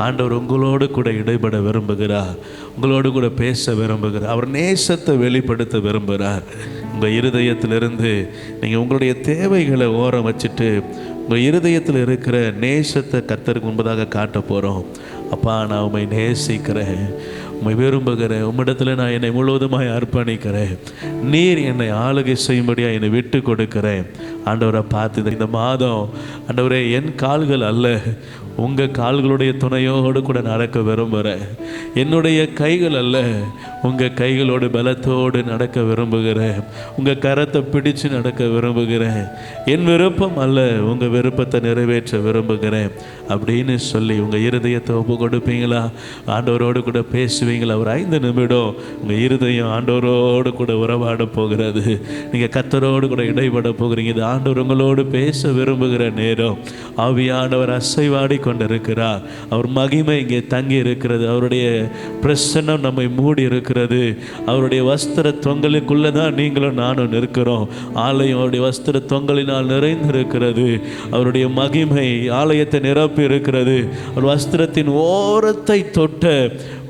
ஆண்டவர் உங்களோடு கூட இடைபட விரும்புகிறார், உங்களோடு கூட பேச விரும்புகிறார், அவர் நேசத்தை வெளிப்படுத்த விரும்புகிறார். உங்கள் இருதயத்திலிருந்து நீங்கள் உங்களுடைய தேவைகளை ஓரம் வச்சுட்டு உங்கள் இருதயத்தில் இருக்கிற நேசத்தை கர்த்தருக்கு முன்பதாக காட்ட போகிறோம். அப்பா, நான் உம்மை நேசிக்கிறேன், உம்மை விரும்புகிறேன், உம்மிடத்தில் நான் என்னை முழுவதுமாய் அர்ப்பணிக்கிறேன், நீர் என்னை ஆளுகை செய்யும்படியாக என்னை விட்டு கொடுக்கிறேன். ஆண்டவரை பார்த்து இந்த மாதம் ஆண்டவரே, என் கால்கள் அல்ல, உங்கள் கால்களுடைய துணையோடு கூட நடக்க விரும்புகிறேன். என்னுடைய கைகள் அல்ல, உங்கள் கைகளோடு பலத்தோடு நடக்க விரும்புகிறேன். உங்கள் கரத்தை பிடிச்சு நடக்க விரும்புகிறேன். என் விருப்பம் அல்ல, உங்கள் விருப்பத்தை நிறைவேற்ற விரும்புகிறேன் அப்படின்னு சொல்லி உங்கள் இருதயத்தை ஒப்பு கொடுப்பீங்களா? ஆண்டவரோடு கூட பேசுவீங்களா? ஒரு 5 நிமிடம் உங்கள் இருதயம் ஆண்டவரோடு கூட உறவாட போகிறது. நீங்கள் கர்த்தரோடு கூட இடைபட போகிறீங்க. இது ஆண்டவர் உங்களோடு பேச விரும்புகிற நேரம். ஆவியானவர் அசைவாடி கொண்டிருக்கிறார். அவர் மகிமை இங்கே தங்கி இருக்கிறது. அவருடைய பிரசன்னம் நம்மை மூடி இருக்கிறது. அவருடைய வஸ்திர தொங்கலுக்குள்ளே தான் நீங்களும் நானும் நிற்கிறோம். ஆலயம் அவருடைய வஸ்திர தொங்கலினால் நிறைந்திருக்கிறது. அவருடைய மகிமை ஆலயத்தை நிரப்பி இருக்கிறது. ஒரு வஸ்திரத்தின் ஓரத்தை தொட்ட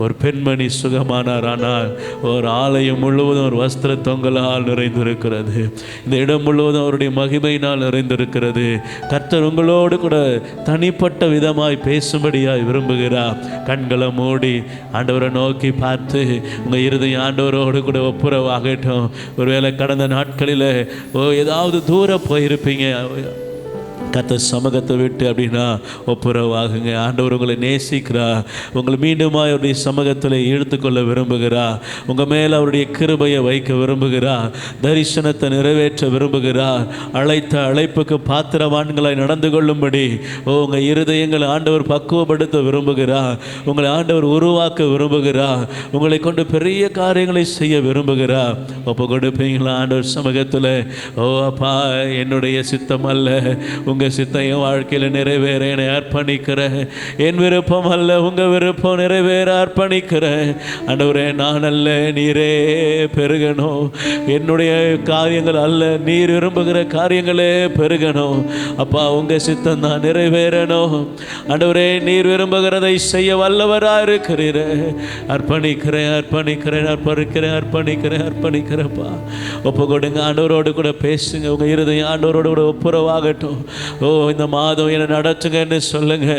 ஒரு பெண்மணி சுகமானார். ஆனால் ஒரு ஆலயம் முழுவதும் ஒரு வஸ்திர தொங்கலால் நிறைந்திருக்கிறது. இந்த இடம் முழுவதும் அவருடைய மகிமையினால் நிறைந்திருக்கிறது. கர்த்தர் உங்களோடு கூட தனிப்பட்ட விதமாய் பேசும்படியாய் விரும்புகிறார். கண்களை மூடி ஆண்டவரை நோக்கி பார்த்து உங்கள் இருதயம் ஆண்டவரோடு கூட ஒப்புரவாகட்டும். ஒருவேளை கடந்த நாட்களில் ஏதாவது தூரம் போயிருப்பீங்க, கர்த்தர் சமூகத்தை விட்டு அப்படின்னா ஒப்புரவாகுங்க. ஆண்டவர் உங்களை நேசிக்கிறார். உங்களை மீண்டுமாய் அவருடைய சமூகத்தில் இழுத்துக்கொள்ள விரும்புகிறார். உங்கள் மேலே அவருடைய கிருபையை வைக்க விரும்புகிறார். தரிசனத்தை நிறைவேற்ற விரும்புகிறார். அழைத்த அழைப்புக்கு பாத்திரவான்களாய் நடந்து கொள்ளும்படி உங்கள் இருதயங்களை ஆண்டவர் பக்குவப்படுத்த விரும்புகிறார். உங்களை ஆண்டவர் உருவாக்க விரும்புகிறார். உங்களை கொண்டு பெரிய காரியங்களை செய்ய விரும்புகிறார். ஒப்பு கொடுப்பீங்களா ஆண்டவர் சமூகத்தில்? அப்பா, என்னுடைய சித்தம் அல்ல, உங்கள் சித்தம் என் வாழ்க்கையில் நிறைவேற என்னை அர்ப்பணிக்கிறேன். என் விருப்பம் அல்ல, உங்கள் விருப்பம் நிறைவேற அர்ப்பணிக்கிறேன். ஆண்டவரே, நான் அல்ல, நீரே பெருகணும். என்னுடைய காரியங்கள் அல்ல, நீர் விரும்புகிற காரியங்களே பெருகணும். அப்பா, உங்கள் சித்தம் தான் நிறைவேறணும். ஆண்டவரே, நீர் விரும்புகிறதை செய்ய வல்லவராக இருக்கிறீர். அர்ப்பணிக்கிறேன், அர்ப்பணிக்கிறேன், அர்ப்பணிக்கிறேன், அர்ப்பணிக்கிறேன், அர்ப்பணிக்கிறேன்ப்பா. ஒப்பு கொடுங்க. ஆண்டவரோடு கூட பேசுங்க. உங்கள் இருதயம் ஆண்டவரோடு கூட ஒப்புரவாகட்டும். இந்த மாதம் என்னை நடத்துங்கன்னு சொல்லுங்க.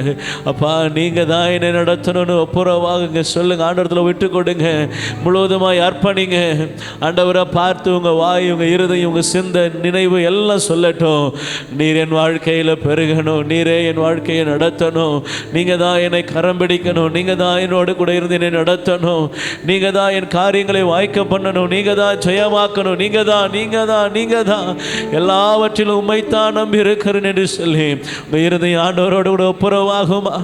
அப்பா, நீங்கள் தான் என்னை நடத்தணும்னு ஒப்புரவாகுங்க சொல்லுங்க. ஆண்டவரத்தில் விட்டு கொடுங்க. முழுவதுமாய் அர்ப்பணிங்க. ஆண்டவரை பார்த்து உங்கள் வாய், உங்கள் இருதயம், உங்கள் சிந்தை, நினைவு எல்லாம் சொல்லட்டும். நீர் என் வாழ்க்கையில் பெருகணும். நீரே என் வாழ்க்கையை நடத்தணும். நீங்கள் தான் என்னை கரம் பிடிக்கணும். நீங்கள் தான் என்னோடு கூட இருந்து என்னை நடத்தணும். நீங்கள் தான் என் காரியங்களை வாய்க்க பண்ணணும். நீங்கள் தான் ஜெயமாக்கணும். நீங்கள் தான், நீங்கள் தான், நீங்கள் தான் எல்லாவற்றிலும் உம்மைத்தான் நம்பி இருக்கிறேன் என்று சொல்லி உங்கள் இருதயம் ஆண்டவரோடு கூட ஒப்புரவாகுமா?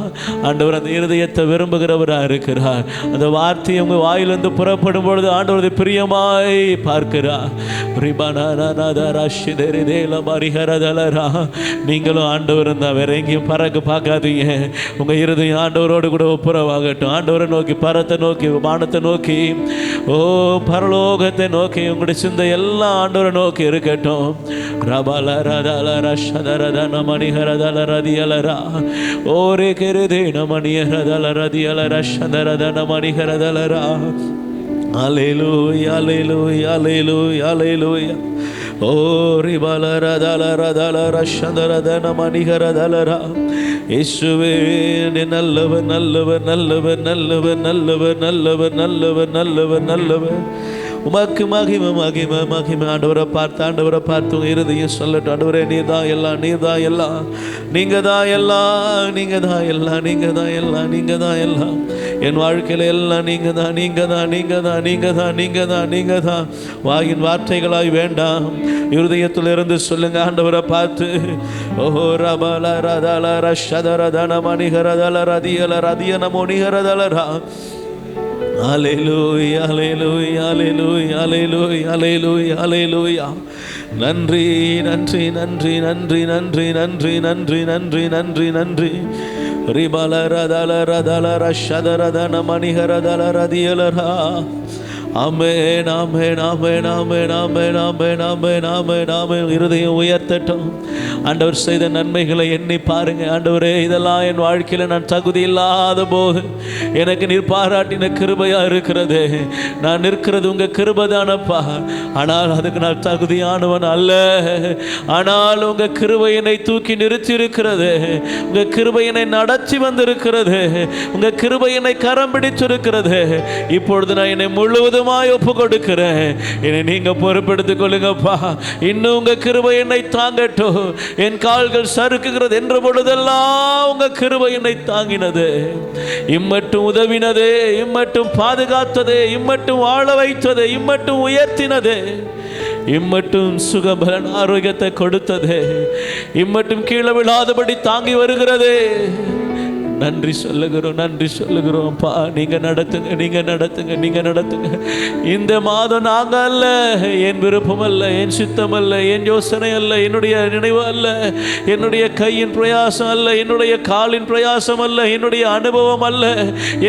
ஆண்டவர் அந்த இருதயத்தை விரும்புகிறவராக இருக்கிறார். அந்த வார்த்தையை உங்கள் வாயிலிருந்து புறப்படும் பொழுது ஆண்டவர் பிரியமாய் பார்க்கிறார். நீங்களும் ஆண்டவர் இருந்தால் வேற எங்கேயும் பறக்க பார்க்காதீங்க. உங்கள் இருதயம் ஆண்டவரோடு கூட ஒப்புரவாகட்டும். ஆண்டவரை நோக்கி, பரத்தை நோக்கி, வானத்தை நோக்கி, பரலோகத்தை நோக்கி உங்களுடைய சிந்தை எல்லாம் ஆண்டவரை நோக்கி இருக்கட்டும். மணிஹரதல ரதியலரா ஓரே கெருதே நமணியரதல ரதியலர சதரதன மணிஹரதலரா. அல்லேலூயா, அல்லேலூயா, அல்லேலூயா, அல்லேலூயா. ஓ ரிபலரதலரதலர சதரதன மணிஹரதலரா. இயேசுவே, நல்லவர், நல்லவர், நல்லவர், நல்லவர், நல்லவர், நல்லவர், நல்லவர், நல்லவர், நல்லவர். உமக்கு மகிமை, மகிமை, மகிமை. ஆண்டவரை பார்த்து, ஆண்டவரை பார்த்து உங்கள் இருதயம் சொல்லட்டும். ஆண்டவரே, நீர் தான் எல்லாம், நீர் தான் எல்லாம், நீங்கள் தான் எல்லாம், நீங்கள் தான் எல்லாம், நீங்கள் தான் எல்லாம், நீங்கள் தான் எல்லாம். என் வாழ்க்கையில் எல்லாம் நீங்கள் தான், நீங்கள் தான், நீங்கள் தான், நீங்கள் தான், நீங்கள் தான், நீங்கள் தான். வாயின் வார்த்தைகளாய் வேண்டாம், இருதயத்திலிருந்து சொல்லுங்க. ஆண்டவரை பார்த்து, ஓஹோ ரபல ரதல ரஷதரதன மணிஹரதல ரதியல ரதியன மொணிஹரதலரா. அல்லேலூயா, அல்லேலூயா, அல்லேலூயா, அல்லேலூயா, அல்லேலூயா, அல்லேலூயா. நன்றி, நன்றி, நன்றி, நன்றி, நன்றி, நன்றி, நன்றி, நன்றி, நன்றி, நன்றி. ரிபலரதல ரதல ரஷதரதன மணிஹரதல ரதியலரா. ஆமென், ஆமென், ஆமென், ஆமென், ஆமென், ஆமென், ஆமென், ஆமென், ஆமென். இருதயம் உயர்த்தட்டும். ஆண்டவர் செய்த நன்மைகளை எண்ணி பாருங்க. ஆண்டவரே, இதெல்லாம் என் வாழ்க்கையில் நான் தகுதி இல்லாத போது எனக்கு நீர் பாராட்டின கிருபையா இருக்கிறது. நான் நிற்கிறது உங்க கிருபைதானப்பா. ஆனால் அதுக்கு நான் தகுதியானவன் அல்ல. ஆனால் உங்க கிருபை என்னை தூக்கி நிறுத்தி இருக்கிறது. உங்க கிருபை என்னை நடத்தி வந்திருக்கிறது. உங்க கிருபை என்னை கரம் பிடிச்சிருக்கிறது. இப்பொழுது நான் என்னை முழுவதுமாய் ஒப்பு கொடுக்கிறேன். என்னை நீங்க பொறுப்பெடுத்துக் கொள்ளுங்கப்பா. இன்னும் உங்க கிருபை என்னை தாங்கட்டும். என் கால்கள் சறுக்குகிறது என்ற பொழுதெல்லாம் உங்க கிருபை என்னை தாங்கினது, இம்மட்டும் உதவினது, இம்மட்டும் பாதுகாத்தது, இம்மட்டும் வாழ வைத்தது, இம்மட்டும் உயர்த்தினது, இம்மட்டும் சுகபலன் ஆரோக்கியத்தை கொடுத்தது, இம்மட்டும் கீழே விழாதபடி தாங்கி வருகிறது. நன்றி சொல்லுகிறோம், நன்றி சொல்லுகிறோம் அப்பா. நீங்க நடத்துங்க, நீங்க நடத்துங்க, நீங்க நடத்துங்க. இந்த மாதம் நாங்க அல்ல, என் விருப்பம் அல்ல, என் சித்தம் அல்ல, என் யோசனை அல்ல, என்னுடைய நினைவு அல்ல, என்னுடைய கையின் பிரயாசம் அல்ல, என்னுடைய காலின் பிரயாசம் அல்ல, என்னுடைய அனுபவம் அல்ல,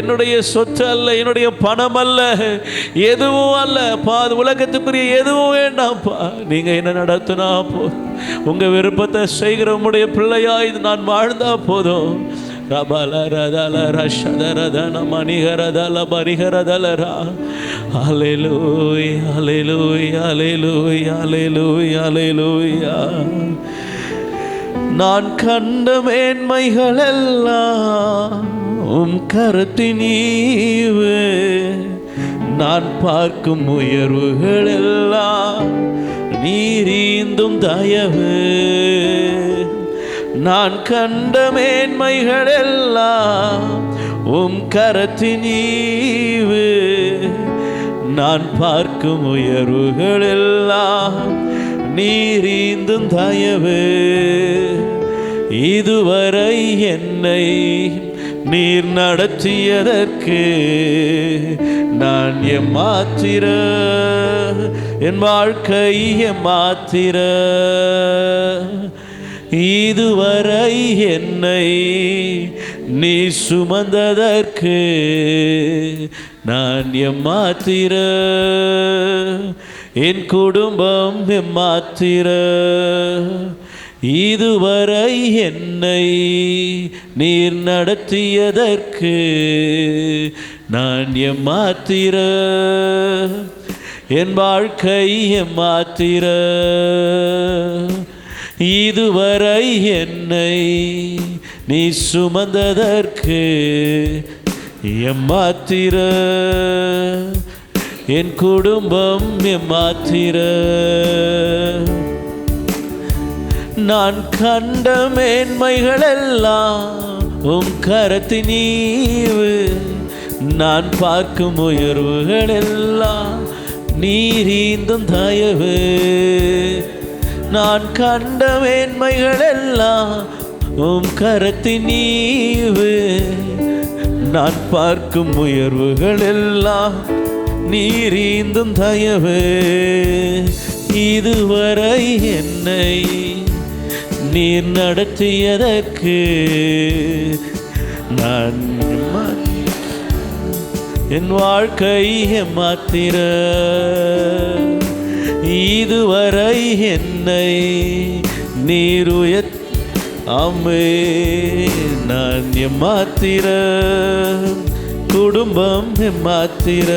என்னுடைய சொத்து அல்ல, என்னுடைய பணம் அல்ல, எதுவும் அல்ல பா. உலகத்துக்குரிய எதுவும் வேண்டாம்ப்பா. நீங்க என்ன நடத்தினா போதும். உங்க விருப்பத்தை செய்கிற உங்களுடைய பிள்ளையாய் நான் வாழ்ந்தா போதும். நான் கண்ட மேன்மைகள் எல்லாம் உம் கரத்தின் ஈவு, நான் பார்க்கும் உயர்வுகள் எல்லாம் நீரீந்தும் தயவு. நான் கண்ட மேன்மைகள் எல்லாம் உம் கரத்தின் ஈவு, நான் பார்க்கும் உயர்வுகள் எல்லாம் நீரீந்தும் தயவு. இதுவரை என்னை நீர் நடத்தியதற்கு நான் எம்மாத்திர, என் வாழ்க்கை எம்மாத்திர. இதுவரை என்னை நீ சுமந்ததற்கு நான் எம்மாத்திர, என் குடும்பம் எம்மாத்திர. இதுவரை என்னை நீர் நடத்தியதற்கு நான் எம்மாத்திர, என் வாழ்க்கை எம்மாத்திர. இதுவரை என்னை நீ சுமந்ததற்கு எம்மாத்திர, என் குடும்பம் எம்மாத்திர. நான் கண்ட மேன்மைகள் எல்லாம் உம் கரத்தின் ஈவு, நான் பார்க்கும் உயர்வுகள் எல்லாம் நீரீந்தும் தயவு. நான் கண்ட மேன்மைகள் எல்லாம் உம் கரத்தின் ஈவு, நான் பார்க்கும் உயர்வுகள் எல்லாம் நீரீந்தும் தயவு. இதுவரை என்னை நீர் நடத்தியதற்கு நான் என் வாழ்க்கை எம்மாத்திர. இதுவரை என்னை நீர் அம்மே நான் எம்மாத்திர, குடும்பம் எம்மாத்திர.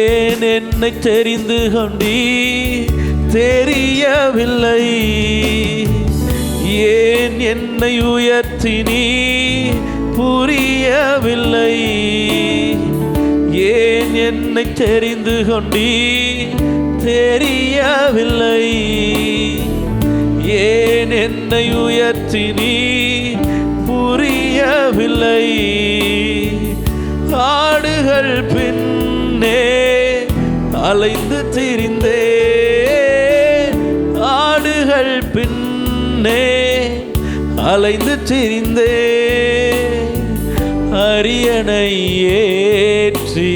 ஏன் என்னை தெரிந்து கொண்டீ தெரியவில்லை, ஏன் என்னை உயர்த்தினீ புரியவில்லை, ஏன் என்னை தெரிந்து கொண்டீ தெரியவில்லை, ஏன் என்னை உயர்த்தினீ புரியவில்லை. ஆடுகள் பின்னே அலைந்து திரிந்தேன், ஆடுகள் பின்னே அலைந்து திரிந்தேன். அரியணை ஏற்றி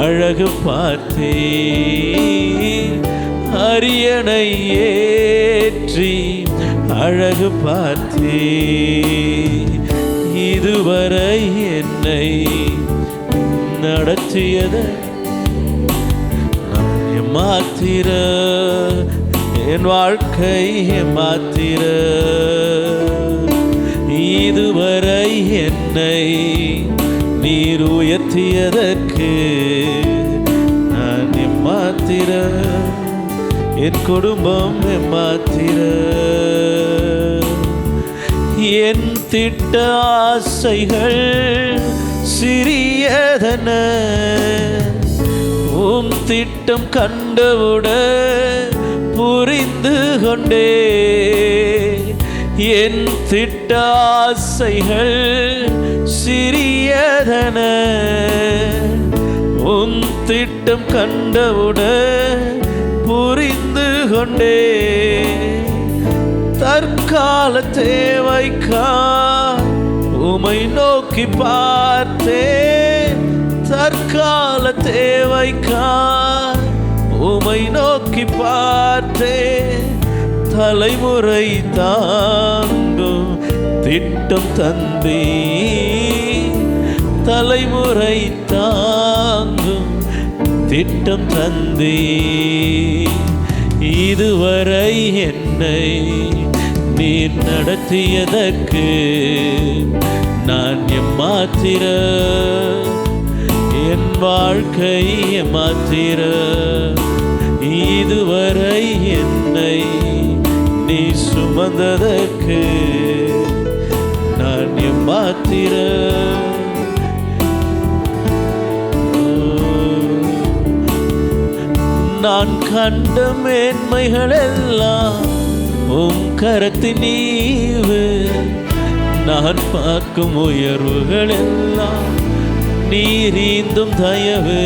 அழகு பார்த்தேன், அரியணை ஏற்றி அழகு பார்த்தேன். இதுவரை என்னை நடத்தியது நான் எம்மாத்திர, என் வாழ்க்கை மாத்திர. இதுவரை என்னை நீர் உயர்த்தியதற்கு நான் எம்மாத்திர, என் குடும்பம் எம்மாத்திர. என் திட்ட ஆசைகள் சிறியதன, உம் திட்டம் கண்டவுடன் புரிந்து கொண்டே. என் திட்ட ஆசைகள் சிறியதன, உம் திட்டம் கண்டவுடன் புரிந்து கொண்டே. தற்கால தேவைக்கா உமை நோக்கி பார்த்தேன், தற்கால தேவைக்கா உமை நோக்கி பார்த்தேன். தலைமுறை தாங்கும் திட்டம் தந்தே, தலைமுறை தாங்கும் திட்டம் தந்தே. இதுவரை என்னை நீர் நடத்தியதற்கு நான் எம்மாத்திர, என் வாழ்க்கை எம்மாத்திர. இதுவரை என்னை நீ சுமந்ததற்கு நான் எம்மாத்திர. நான் கண்ட மேன்மைகள் எல்லாம் உம் கரத்தின் ஈவு, நான் பார்க்கும் உயர்வுகள் எல்லாம் நீரீந்தும் தயவு.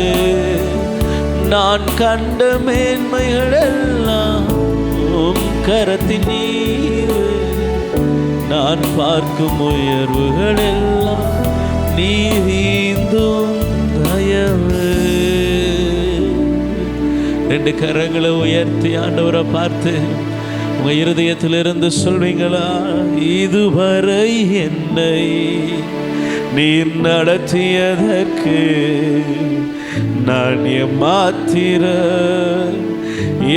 நான் கண்ட மேன்மைகள் எல்லாம் உம் கரத்தின் ஈவு, நான் பார்க்கும் உயர்வுகள் எல்லாம் நீரீந்தும் தயவு. ரெண்டு கரங்களை உயர்த்தி ஆண்டவரை பார்த்து உங்க இருதயத்திலிருந்து சொல்வீங்களா? இதுவரை என்னை நீர் நடத்தியதற்கு நான் எம்மாத்திர,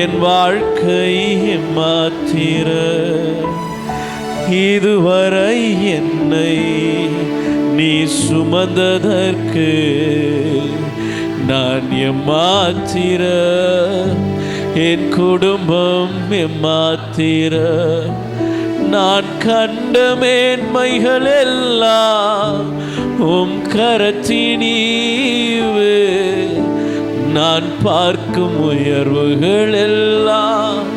என் வாழ்க்கை எம்மாத்திர. இதுவரை என்னை நீ சுமந்ததற்கு நான் எம்மாத்திர, என் குடும்பம் எம்மாத்திர. நான் கண்ட மேன்மைகள் எல்லாம் உம் கரத்தின் ஈவு, நான் பார்க்கும் உயர்வுகள் எல்லாம்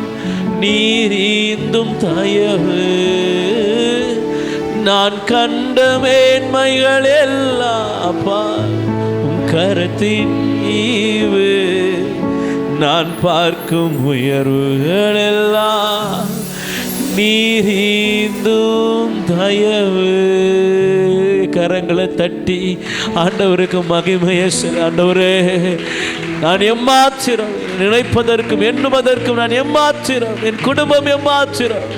நீரீந்தும் தயவு. நான் கண்ட மேன்மைகள் எல்லாம் அப்பா உம் கரத்தின் ஈவு, நான் பார்க்கும் உயர்வுகள் எல்லாம் நீரீந்தும் தயவு. கரங்களை தட்டி ஆண்டவருக்கு மகிமையை செய். ஆண்டவரே, நான் எம்மாத்திரம், நினைப்பதற்கும் எண்ணுவதற்கும் நான் எம்மாத்திரம், என் குடும்பம் எம்மாத்திரம்.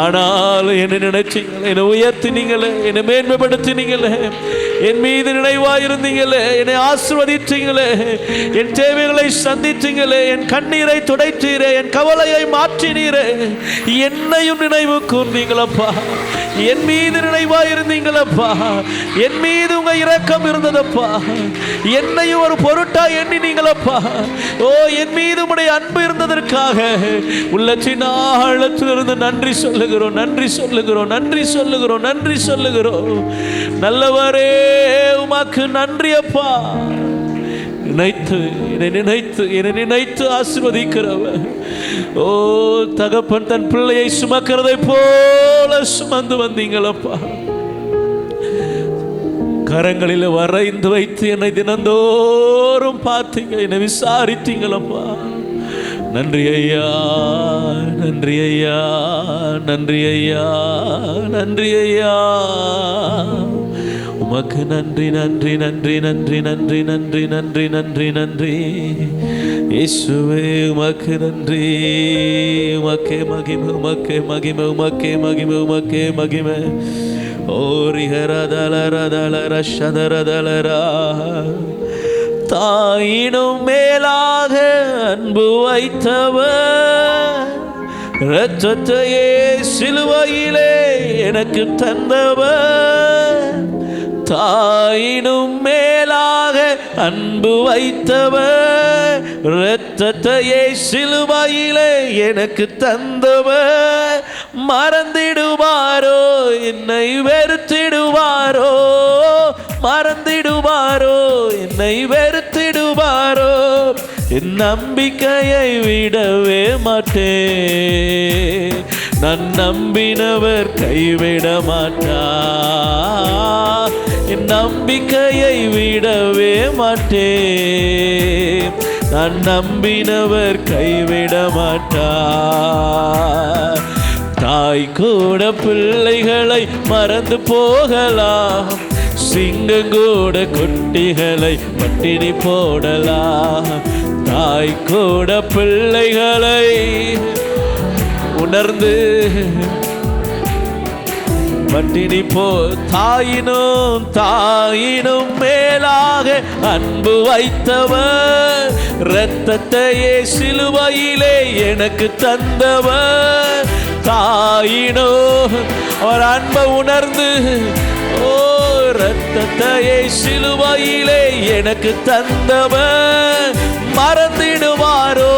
ஆனால் என்னை நினைச்சீங்களே, என்னை உயர்த்தினீங்களே, என்னை மேன்மைப்படுத்தினீங்களே, என் மீது நினைவாயிருந்தீங்களே, என்னை ஆசீர்வதித்தீங்களே, என் தேவைகளை சந்தித்தீங்களே, என் கண்ணீரை துடைத்தீரே, என் கவலையை மாற்றினீரே, என்னையும் நினைவு கூர்ந்தீங்களப்பா. என் மீது நினைவாயிருந்தீங்களப்பா, என் மீது உங்க இரக்கம் இருந்ததப்பா, என்னையும் ஒரு பொருட்டா எண்ணினீங்களப்பா. ஓ, என் மீது உடைய அன்பு இருந்ததற்காக உள்ளத்தின் ஆழத்திலிருந்து நன்றி சொல்லுகிறோம், நன்றி சொல்லுகிறோம், நன்றி சொல்லுகிறோம், நன்றி சொல்லுகிறோம். நல்லவரே, உமக்கு நன்றி அப்பா. என்னை நினைத்து ஆசீர்வதிக்கிறவர். ஓ தகப்பன் தன் பிள்ளையை சுமக்கிறதை போல சுமந்து வந்தீங்களப்பா. கரங்களில் வரைந்து வைத்து என்னை தினந்தோறும் பார்த்தீங்க, என்னை விசாரித்தீங்களப்பா. நன்றி ஐயா, நன்றி ஐயா, நன்றி ஐயா, நன்றி ஐயா. உமக்கு நன்றி, நன்றி, நன்றி, நன்றி, நன்றி, நன்றி, நன்றி, நன்றி, நன்றி இயேசுவே. உமக்கு நன்றி, உமக்கே மகிமை, உமக்கே மகிமை, உமக்கே மகிமை, உமக்கே மகிமை. ஓரிஹரதலரதலரஷதரதலரா. தாயினும் மேலாக அன்பு வைத்தவர் இரத்தத்தையே சிலுவையிலே எனக்கு தந்தவர், தாயினும் மேலாக அன்பு வைத்தவர், இரத்தத்தையே சிலுவையிலே எனக்கு தந்தவர், மறந்திடுவாரோ என்னை வெறுத்திடுவாரோ, மறந்திடுவாரோ என்னை வெறுத்திடுவாரோ, என் நம்பிக்கையை விடவே மாட்டேன், நான் நம்பினவர் கைவிட மாட்டார், என் நம்பிக்கையை விடவே மாட்டேன், நான் நம்பினவர் கைவிட மாட்டார். தாய் கூட பிள்ளைகளை மறந்து போகலாம், சிங்கம் கூட குட்டிகளை பட்டினி போடலாம், தாய் கூட பிள்ளைகளை உணர்ந்து பட்டினி போ, தாயினும் மேலாக அன்பு வைத்தவர், இரத்தத்தையே சிலுவையிலே எனக்கு தந்தவர், தாயினோ ஒரு அன்பை உணர்ந்து, ஓ இரத்தத்தையே சிலுவையிலே எனக்கு தந்தவர், மறந்திடுவாரோ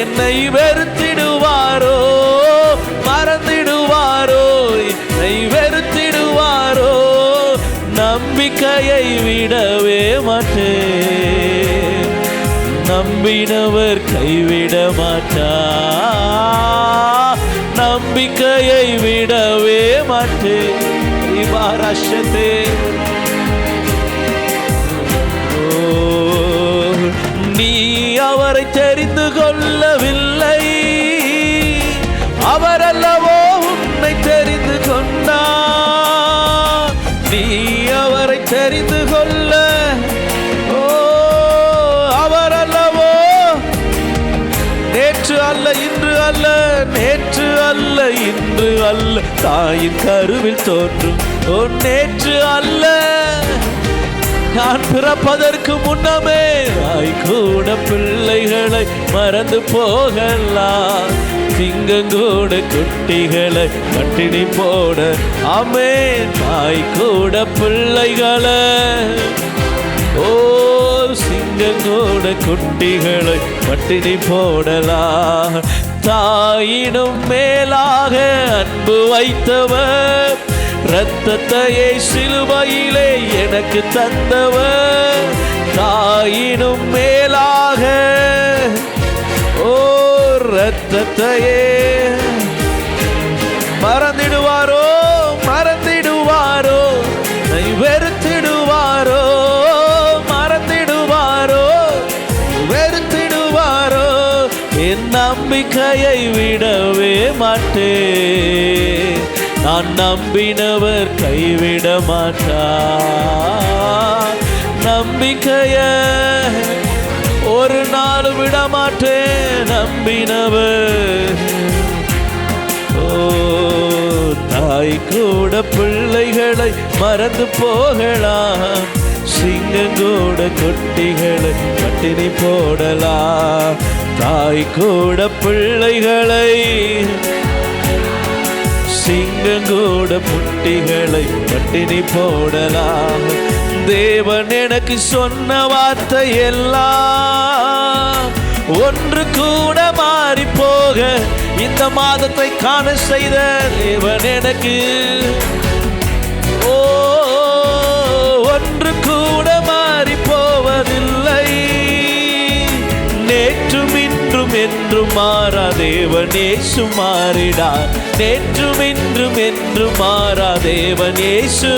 என்னை வெறுத்திடுவாரோ, மறந்திடுவாரோ என்னை வெறுத்திடுவாரோ, நம்பிக்கையை விடவே மாட்டேன், நம்பினவர் கைவிட மாட்டார், நம்பிக்கையை விடவே மாட்டேன். இவாரஷத்தே நீ அவரை தெரிந்து கொள்ளவில்லை, அவரல்லவோ உன்னை தெரிந்து கொண்டார், நீ அவரை தெரிந்து கொள்ள, ஓ அவரல்லவோ நேற்று அல்ல இன்று அல்ல, நேற்று அல்ல இன்று அல்ல, தாயின் கருவில் தோன்றும் ஓ நேற்று அல்ல, நான் பிறப்பதற்கு முன்னமே தாய் கூட பிள்ளைகளை மறந்து போகலாம், சிங்கங்கூட குட்டிகளை பட்டினி போட, ஆமென், தாய் கூட பிள்ளைகளை, ஓ சிங்கங்கூட குட்டிகளை பட்டினி போடலாம், தாயினும் மேலாக அன்பு வைத்தவர், இரத்தத்தையே சிலுவையிலே எனக்கு தந்தவர், தாயினும் மேலாக, ஓ இரத்தத்தையே மறந்திடுவாரோ, மறந்திடுவாரோ என்னை வெறுத்திடுவாரோ, மறந்திடுவாரோ வெறுத்திடுவாரோ, என் நம்பிக்கையை விடவே மாட்டேன், நான் நம்பினவர் கைவிட மாட்டார், நம்பிக்கைய ஒரு நாள் விட மாட்டேன், நம்பினவர். ஓ தாய் கூட பிள்ளைகளை மறந்து போகலாம், சிங்கங்கூட குட்டிகளை பட்டினி போடலாம், தாய் கூட பிள்ளைகளை, சிங்கங்கூட குட்டிகளை பட்டினி போடலாம், தேவன் எனக்கு சொன்ன வார்த்தை எல்லாம் ஒன்று கூட மாறி போக, இந்த மாதத்தை காண செய்த தேவன் எனக்கு, ஓ ஒன்று கூட மாறி போவதில்லை, நேற்றும் இன்றும் என்றும் மாறா தேவன் இயேசு மாறிடார், நேற்றும் இன்றும் என்றும் மாறா தேவன் இயேசு,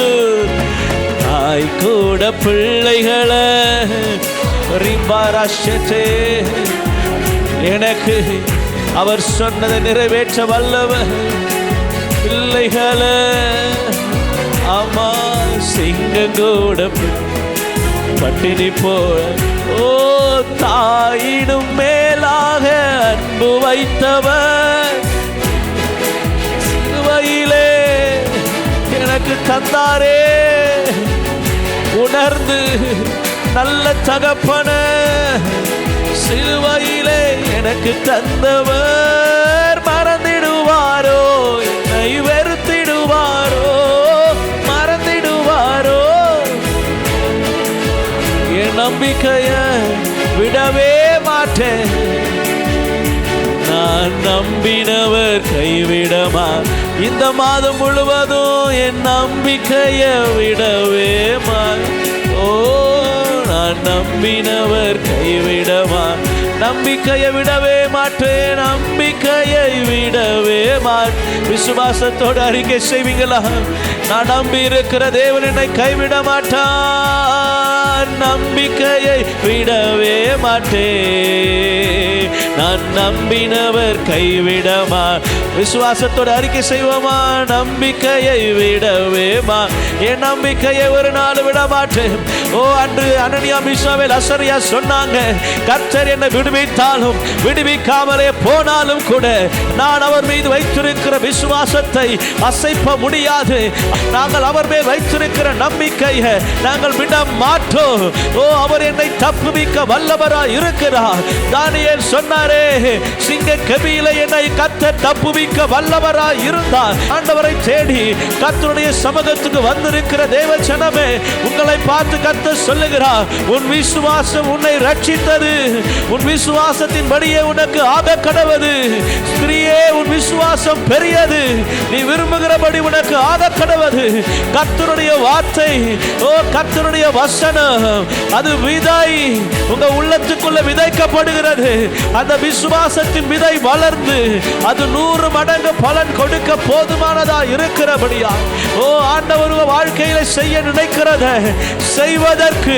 தாய் கூட பிள்ளைகளை எனக்கு அவர் சொன்னதை நிறைவேற்ற வல்லவர், பிள்ளைகளை, ஆமா சிங்கங்கூட பட்டினி போல, ஓ தாயினும் மேலாக அன்பு வைத்தவர், சிலுவையிலே எனக்கு தந்தாரே, உணர்ந்து நல்ல தகப்பன, சிலுவையிலே எனக்கு தந்தவர், மறந்திடு என்னை வெறுத்திடுவாரோ, மறந்திடுவாரோ? என் நம்பிக்கைய விடவே மாட்டேன். நான் நம்பினவர் கைவிடமா. இந்த மாதம் முழுவதும் என் நம்பிக்கைய விடவே ஓ, நான் நம்பினவர் கைவிடமா. நம்பிக்கையை விடவே மாட்டேன், நம்பிக்கையை விடவே மாட்டேன். விசுவாசத்தோடு அறிக்கை செய்வீங்களா? நான் நம்பி இருக்கிற தேவன் என்னை கைவிட மாட்டான், நம்பிக்கையை விடவே மாட்டேன். நான் நம்பினவர் கைவிடமா. விசுவாசத்தோடு அறிக்கை செய்வோமா? நம்பிக்கையை விடவே என் நம்பிக்கையை ஒரு நாள் விட மாட்டேன். ஓ, அன்று அனனியா மீசாவேல் அசரியா சொன்னாங்க, கர்த்தர் என்னை விடுவித்தாலும் விடுவிக்காமலே போனாலும் கூட நான் அவர் மீது வைத்திருக்கிற விசுவாசத்தை அசைப்ப முடியாது. நாங்கள் அவர் மேல் வைத்திருக்கிற நம்பிக்கையை நாங்கள் விட மாட்டோம். ஓ, அவர் என்னை தப்புவிக்க வல்லவராய் இருக்கிறார். தானியேல் சொன்னாரே, சிங்க கெபியிலே என்னை கர்த்தர் தப்புவிக்க வல்லவராய் இருந்தார். ஆண்டவரை தேடி கர்த்தருடைய சமூகத்துக்கு வந்திருக்கிற தேவ ஜனமே, உங்களை பார்த்து கர்த்தர் சொல்லுகிறார், உன் விசுவாசம் உன்னை ரட்சித்தது, உன் விசுவாசத்தின்படியே உனக்கு ஆக கடவது. ஸ்திரியே, உன் விசுவாசம் பெரியது, நீ விரும்புகிறபடி உனக்கு ஆக கடவது. கர்த்தருடைய வார்த்தை, ஓ கர்த்தருடைய வசனம், அது விதை உங்க உள்ளத்துக்குள்ள விதைக்கப்படுகிறது. அந்த விசுவாசத்தின் விதை வளர்ந்து அது 100 மடங்கு பலன் கொடுக்க போதுமானதா இருக்கிறபடியா, ஓ ஆண்டவர் உங்க வாழ்க்கையில செய்ய நினைக்கிறத செய்வதற்கு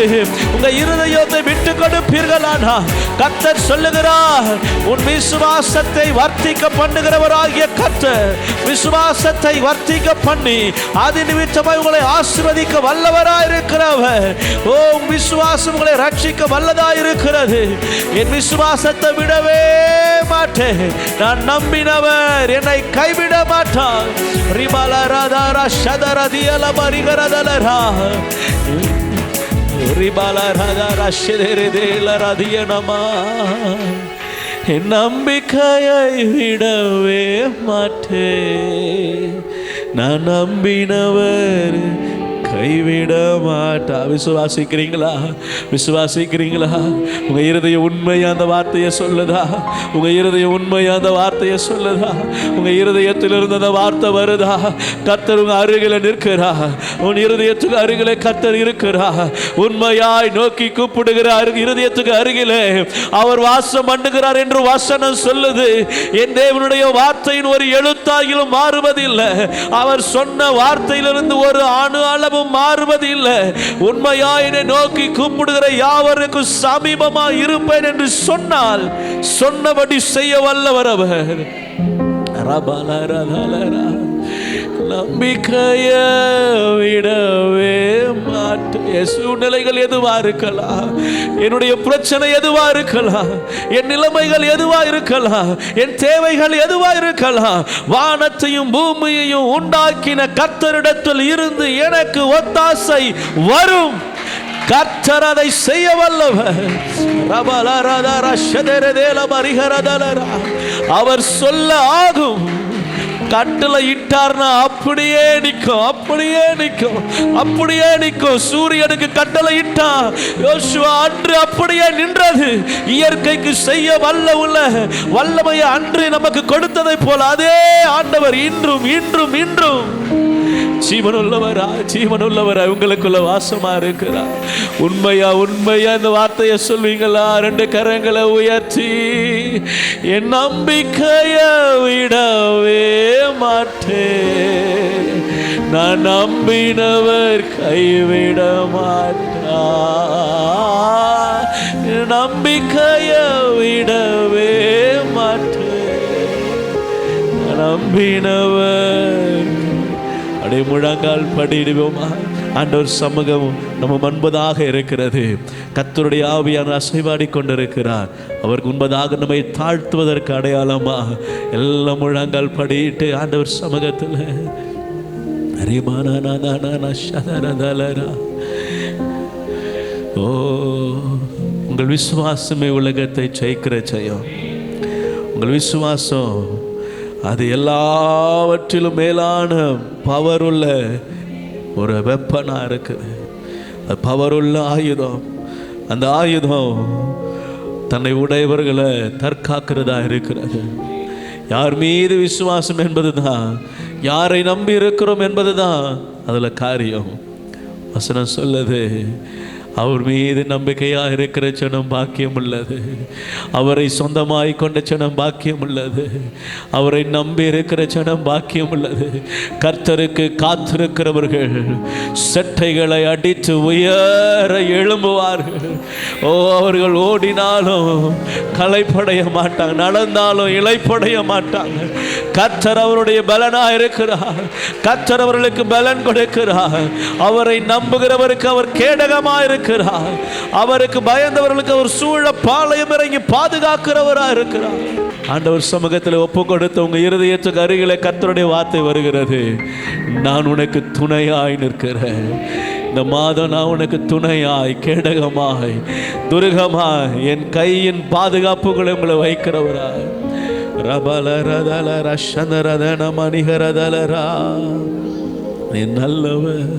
உங்க இருதயத்தை விட்டு கொடுப்பீர்களானா, கர்த்தர் சொல்லுகிறார், உன் விசுவாசத்தை வர்த்திக்க பண்ணுகிறவராகிய கர்த்தர் விசுவாசத்தை வர்த்திக்க பண்ணி அது நிமித்தமாய் உங்களை ஆசீர்வதிக்க வல்லவராய் இருக்கிறவர். ஓ, விசுவாசம் உங்களை ரட்சிக்க வல்லதாய் இருக்கிறது. என் விசுவாசத்தை விடவே மாட்டேன், நான் நம்பினவர் என்னை கைவிட மாட்டார். ரிபாலராதாரா ஷதரதியல மரிகரதலரா ரிபாலராதாரா ஷதரதேலரதியனமா. என் நம்பிக்கையை விடவே மாட்டேன், நான் நம்பினவர் கைவிட மாட்டா. விசுவாசிக்கிறீங்களா? விசுவாசிக்கிறீங்களா? உங்க இருதய உண்மையா அந்த வார்த்தையை சொல்லுதா? உங்க இருதய உண்மையா அந்த வார்த்தையை சொல்லுதா? உங்க இருதயத்திலிருந்து அந்த வார்த்தை வருதா? கர்த்தர் உங்க அருகில நிற்கிறா, உன் இருதயத்துக்கு அருகிலே கர்த்தர் இருக்கிறா. உண்மையாய் நோக்கி கூப்பிடுகிற இருதயத்துக்கு அருகிலே அவர் வாசம் பண்ணுகிறார் என்று வசனம் சொல்லுது. என் தேவனுடைய வார்த்தையின் ஒரு எழுத்தாகிலும் மாறுவதில்லை. அவர் சொன்ன வார்த்தையிலிருந்து ஒரு அணு அளவு மாறுவதில்லை. உண்மையா என்னை நோக்கி கூப்பிடுகிற யாவருக்கும் சமீபமா இருப்பேன் என்று சொன்னால் சொன்னபடி செய்ய வல்லவர் அவர். நம்பிக்கைய விடவே மாட்டேன். சூழ்நிலைகள் எதுவா இருக்கலாம், என்னுடைய பிரச்சனை எதுவா இருக்கலாம், என் நிலைமைகள் எதுவா இருக்கலாம், என் தேவைகள் எதுவா இருக்கலாம், வானத்தையும் பூமியையும் உண்டாக்கின கர்த்தரிடத்தில் இருந்து எனக்கு ஒத்தாசை வரும். கர்த்தர் அதை செய்ய வல்லவர். அவர் சொல்ல ஆகும். கட்டளை இட்டார்னா அப்படியே நிற்கும், அப்படியே நிற்கும், அப்படியே நிற்கும். சூரியனுக்கு கட்டளை இட்டான், யோசுவா அன்று அப்படியே நின்றது. இயற்கைக்கு செய்ய வல்லமையை அன்று நமக்கு கொடுத்ததை போல அதே ஆண்டவர் இன்றும் இன்றும் இன்றும் ஜீவனுள்ளவரா, ஜீவனுள்ளவரா உங்களுக்குள்ள வாசமா இருக்கிறார். உண்மையா உண்மையா இந்த வார்த்தையை சொல்வீங்களா? 2 கரங்களை உயர்த்தி, என் நம்பிக்கைய விடவே மாட்டேன், நான் நம்பினவர் கைவிட மாட்டார், நம்பிக்கைய விடவே மாட்டேன், நம்பினவர். அடே முழங்கால் படிடுவோமா? ஆண்டவர் சமூகம் நம்ம முன்பதாக இருக்கிறது. கர்த்தருடைய ஆவியான அசைவாடி கொண்டிருக்கிறார். அவருக்கு முன்பதாக நம்மை தாழ்த்துவதற்கு அடையாளமா எல்லாம் முழங்கால் படிட்டு ஆண்டவர் சமூகத்தில் ஓ, உங்கள் விசுவாசமே உலகத்தை ஜெயிக்கிற ஜெயம். உங்கள் விசுவாசம் அது எல்லாவற்றிலும் மேலான பவர் உள்ள ஒரு வெப்பனாக இருக்குது. அது பவர் உள்ள ஆயுதம். அந்த ஆயுதம் தன்னை உடையவர்களை தற்காக்கிறதா இருக்கிறது. யார் மீது விசுவாசம் என்பது தான், யாரை நம்பி இருக்கிறோம் என்பது தான் அதில் காரியம். வசனம் சொல்லுது, அவர் மீது நம்பிக்கையாக இருக்கிற ஜனம் பாக்கியம் உள்ளது. அவரை சொந்தமாய் கொண்ட ஜனம் பாக்கியம் உள்ளது. அவரை நம்பி இருக்கிற ஜனம் பாக்கியம் உள்ளது. கர்த்தருக்கு காத்திருக்கிறவர்கள் செட்டைகளை அடித்து உயர எழும்புவார்கள். ஓ, அவர்கள் ஓடினாலும் களைப்படைய மாட்டாங்க, நடந்தாலும் இளைப்படைய மாட்டாங்க. கர்த்தர் அவருடைய பலனாக இருக்கிறார். கர்த்தர் அவர்களுக்கு பலன் கொடுக்கிறார். அவரை நம்புகிறவருக்கு அவர் கேடகமாக இருக்கிறார். அவருக்கு பயந்தவர்களுக்கு அவர் சூழ பாளையம் இறங்கி பாதுகாக்கிறவராக இருக்கிறார். ஆண்டவர் சமூகத்தில் ஒப்பு கொடுத்த உங்க இருதயத்துக்கு அருகிலே கர்த்தருடைய வார்த்தை வருகிறது. நான் உனக்கு துணையாய் நிற்கிறேன். இந்த மாதம் நான் உனக்கு துணையாய், கேடகமாய், துருகமாய், என் கையின் பாதுகாப்புகளை உங்களை வைக்கிறவராய். நீ நல்லவர்,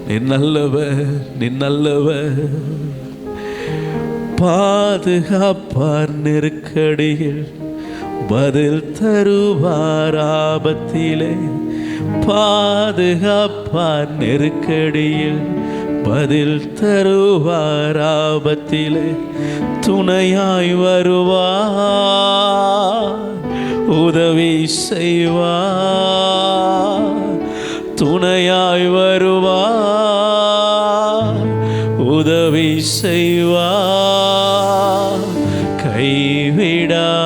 நீ நல்லவர், நீ நல்லவர். பாதுகாப்பார் நெருக்கடியில் பதில் தருவார் ஆபத்திலே. பாதுகாப்பார் நெருக்கடியில் பதில் தருவார் ஆபத்திலே. துணையாய் வருவார், உதவி செய்வார். துணையாய் வருவார், உதவி செய்வார். கைவிடார்,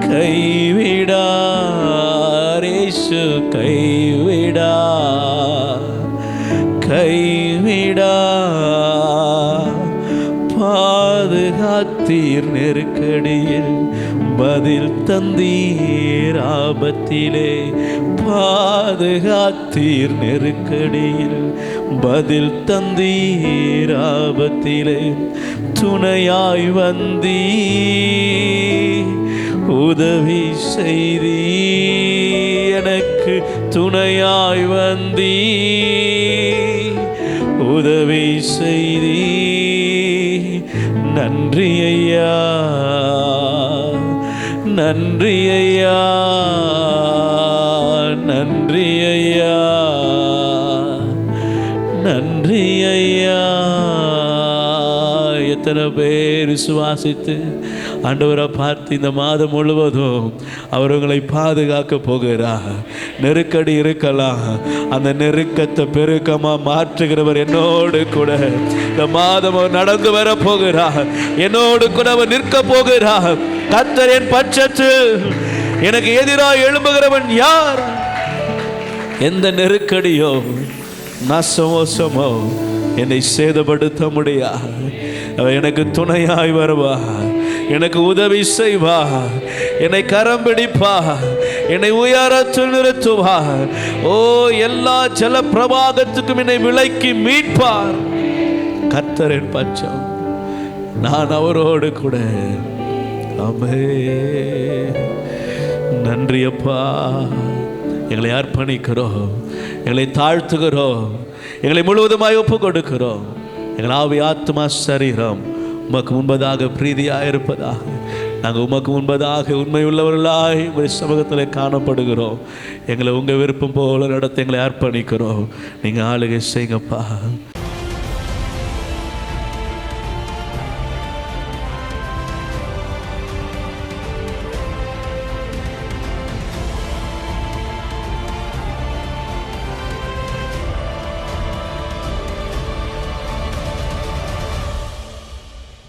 கைவிடார். இயேசு கைவிடார், கைவிடார். பாதுகாத்தீர் நெருக்கடியில் பதில் தந்தீர் ஆபத்திலே. பாதுகாத்தீர் நெருக்கடியில் பதில் தந்தீர் ஆபத்திலே. துணையாய் வந்தீ, உதவி செய்தீ. எனக்கு துணையாய் வந்தீ, உதவி செய்தீ. நன்றி ஐயா, நன்றி ஐயா, நன்றி ஐயா, நன்றி ஐயா. எத்தனை பேர் விசுவாசித்து ஆண்டவரை பார்த்து இந்த மாதம் முழுவதும் அவர் உங்களை பாதுகாக்க போகிறார். நெருக்கடி இருக்கலாம், அந்த நெருக்கத்தை பெருக்கமாக மாற்றுகிறவர் என்னோடு கூட இந்த மாதம் அவர் நடந்து வர போகிறார். என்னோடு கூட அவர் நிற்க போகிறார். கர்த்தர் என் பட்சத்தில் எனக்கு எதிராக எழும்புகிறவன் யார்? எந்த நெருக்கடியோ நாசமோசமோ என்னை சேதப்படுத்த முடியாது. எனக்கு துணையாய் வருவா, எனக்கு உதவி செய்வா, என்னை கரம் பிடிப்பா, என்னை உயரத்தில் நிறுத்துவா. ஓ, எல்லா ஜல பிரவாகத்துக்கும் என்னை விலக்கி மீட்பார். கர்த்தரின் பட்சம், நான் அவரோடு கூட. ஆமே, நன்றி அப்பா. எங்களை அர்ப்பணிக்கிறோம், எங்களை தாழ்த்துகிறோம், எங்களை முழுவதுமாய் ஒப்பு கொடுக்கிறோம். எங்கள் ஆவி, ஆத்மா, சரீரம் உமக்கு முன்பதாக பிரீதியாக இருப்பதாக நாங்கள் உமக்கு முன்பதாக உண்மை உள்ளவர்களாய் உங்கள் சமூகத்தில் காணப்படுகிறோம். எங்களை உங்கள் விருப்பம் போல நடத்த எங்களை அர்ப்பணிக்கிறோம். நீங்கள் ஆளுகை செய்யுங்கப்பா.